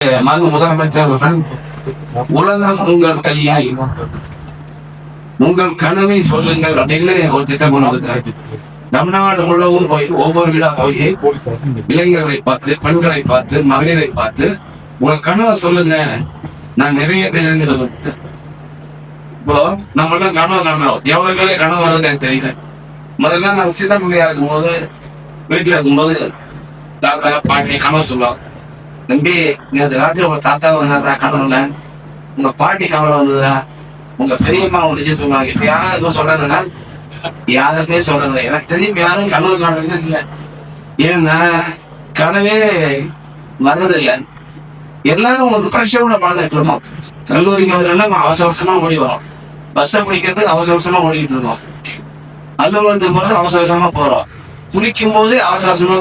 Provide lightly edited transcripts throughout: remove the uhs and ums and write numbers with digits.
முதலமைச்சர் உலகம் உங்கள் கையில், உங்கள் கனவை சொல்லுங்கள் அப்படின்னு ஒரு திட்டம் கொண்டு வந்திருக்காரு. தமிழ்நாடு முழுவதும் போய் ஒவ்வொரு வீடா போய் இளைஞர்களை பார்த்து, பெண்களை பார்த்து, மகளிரை பார்த்து உங்க கனவை சொல்லுங்க, நான் நிறைவேற்றேன் சொல்லிட்டு. இப்போ நம்மளும் கனவு காணோம், எவ்வளவு பேரு கனவு வருதுன்னு எனக்கு தெரியல. முதல்ல நான் சின்ன பிள்ளையா இருக்கும்போது, வீட்டுல இருக்கும்போது தாத்தா பாட்டி கனவு சொல்லுவாங்க. தம்பி, நேற்று ராத்திரி உங்க தாத்தா வந்தாரா கனவுல, உங்க பாட்டி கனவு வந்ததா, உங்க பெரியம்மா முடிச்சு சொல்லுவாங்க. இப்ப யாரும் எதுவும் சொல்றதுன்னா யாருமே சொல்றது எனக்கு தெரியும். யாரும் கனவு காணுறது இல்லை. ஏன்னா கனவே வர்றதில்லை. எல்லாரும் ஒரு பிரஷரோட வாழ்ந்துட்டு இருக்கோம். கல்லூரிக்கு வரலாம் அவசர அவசரமா ஓடி வரோம். பஸ்ஸை பிடிக்கிறதுக்கு அவசர அவசரமா ஓடிட்டு இருக்கோம். அலுவலகத்துக்கு போறது அவசர அவசரமா போறோம். குளிக்கும் போது அவசர அவசரமா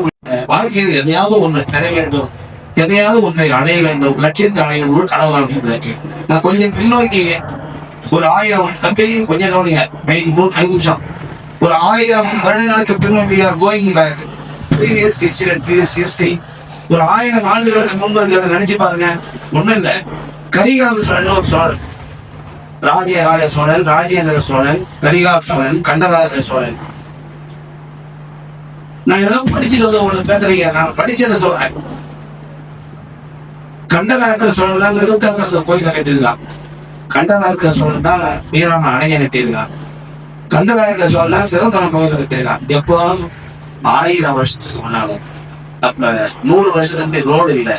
வாழ்க்கையில் எதையாவது ஒண்ணு பெற வேண்டும், எதையாவது ஒன்றை அடைய வேண்டும், லட்சியத்தை அடைய வேண்டும் கனவு காணுறது. நான் கொஞ்சம் பின்னோக்கி ஒரு 1000 தம்பி கொஞ்சம் கவனிங்க, 5 நிமிஷம். ஒரு 1000 வருடங்களுக்கு பின்னோக்கி கோயிங் பேக், ப்ரீவியஸ் ஹிஸ்டரி, ஒரு 1000 ஆண்டுகளுக்கு முன்பு இருக்கிறத நினைச்சு பாருங்க. ஒண்ணும் இல்லை, கரிகால் சோழன் ஒரு சோழன், ராஜ சோழன், ராஜேந்திர சோழன், கரிகால் சோழன், கண்டராஜ சோழன். நான் எல்லாம் படிச்சுட்டு வந்து ஒண்ணு பேசுறீங்க, நான் படிச்சதை சொல்றேன். கண்டராஜ சோழன் தான் நிருத்தாசனத்தை கோயில கட்டிருக்கான். கண்டராஜ சோழன் தான் வீராம அணைய கட்டியிருக்கான். கண்டராஜ சோழன் தான் சிவத்தனம் கோயில கட்டிருக்கான். எப்போ 1000 வருஷத்துக்கு முன்னாலும். அப்ப 100 வருஷத்துக்கு ரோடு இல்லை,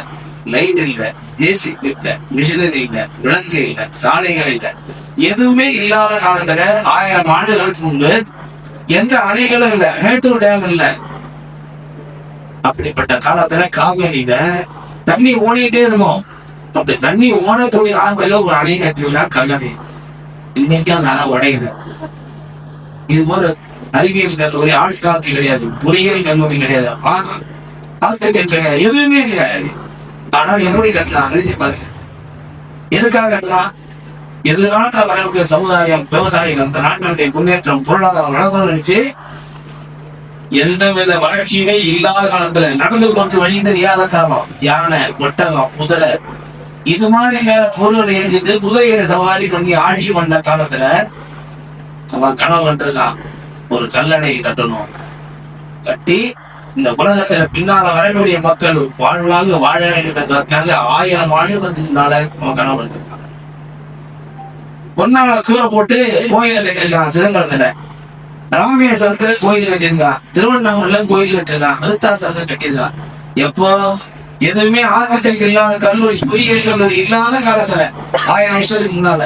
லைட் இல்லை, ஜேசிபி இல்லை, மிஷினரி இல்லை, விளக்கு இல்லை, சாலைகள் இல்லை, எதுவுமே இல்லாத காலத்துல 1000 ஆண்டுகளுக்கு முன்பு எந்த அணைகளும் இல்லை, மேட்டூர் டேம் இல்லை. அப்படிப்பட்ட காலத்துல காவேரியில தண்ணி ஓடிட்டே இருக்கும். அப்படி தண்ணி ஓடக்கூடிய ஆங்கில ஒரு அணை கட்டிருந்தா கல்லணை. இன்னைக்கு அந்த அணை உடையுது. இது போல அறிவியல் கல்லூரி, ஆர்ட்ஸ் கல்லூரி கிடையாது, பொறியியல் கல்லூரி கிடையாது, கிடையாது, எதுவுமே கிடையாது. ஆனால் எப்படி கட்டலாம் நினைச்சு பாருங்க. எதுக்காக கட்டலாம்? எதிர்காலத்தில் வரக்கூடிய சமுதாயம், விவசாயிகள், அந்த நாட்டினுடைய முன்னேற்றம், பொருளாதாரம் நடந்து நினைச்சு எந்தவித வளர்ச்சியுமே இல்லாத காலத்துல நடந்து கொண்டு வழி தெரியாத காலம், யானை, ஒட்டகம், குதிரை இது மாதிரி பொருள் எழுதிட்டு குதிரையை சவாரி பண்ணி ஆட்சி பண்ண காலத்துல அவன் கனவு கண்டிருக்கான், ஒரு கல்லணை கட்டணும், கட்டி இந்த உலகத்துல பின்னால வரக்கூடிய மக்கள் வாழ்வாங்க வாழ வேண்டியதற்காக 1000 ஆண்டுகளுக்கு முன்னால அவன் கனவு கண்டிருக்கான். பொன்னால கீழே போட்டு கோயில் கட்டிருக்கான். சிதம்பரத்துல, ராமேஸ்வரத்துல கோயில் கட்டியிருக்கான், திருவண்ணாமலையில கோயில் கட்டிருக்கான், விருத்தாசலத்துல கட்டியிருக்கான். எப்போ எதுவுமே ஆர்கிடெக்ட் இல்லாத கல்லூரி, பொறியியல் கல்லூரி இல்லாத காலத்துல 1000 வருஷத்துக்கு முன்னால.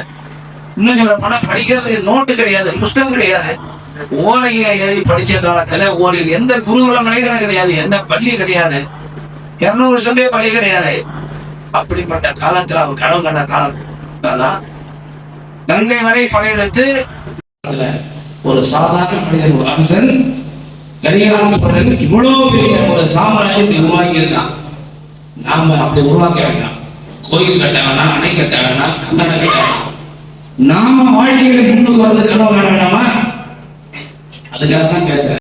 இன்னும் சொல்ல போனா படிக்கிறதுக்கு நோட்டு கிடையாது, புஸ்தகம் கிடையாது, ஓலையில எழுதி படிச்ச காலத்துல ஓலையில் எந்த குருகுலங்களையும் கிடையாது, எந்த பள்ளி கிடையாது, 200 வருஷமே பள்ளி கிடையாது. அப்படிப்பட்ட காலத்துல அவர் கனவு கண்ட காலம் கங்கை வரை படையெடுத்து ஒரு சாதாரண மனிதன், ஒரு அரசன் கரிகால சோழன் இவ்வளவு பெரிய ஒரு சாம்ராஜ்யத்தை உருவாக்கி இருக்கான். நாம அப்படி உருவாக்க வேண்டாம். கோயில் கட்ட வேணாம், அணை கட்ட வேணாம், கட்டணம் கட்ட வேணாம். நாம வாழ்க்கையில முன்னுக்கு வந்து கனவு காண வேண்டாமா? அதுக்காக தான் பேசுறேன்.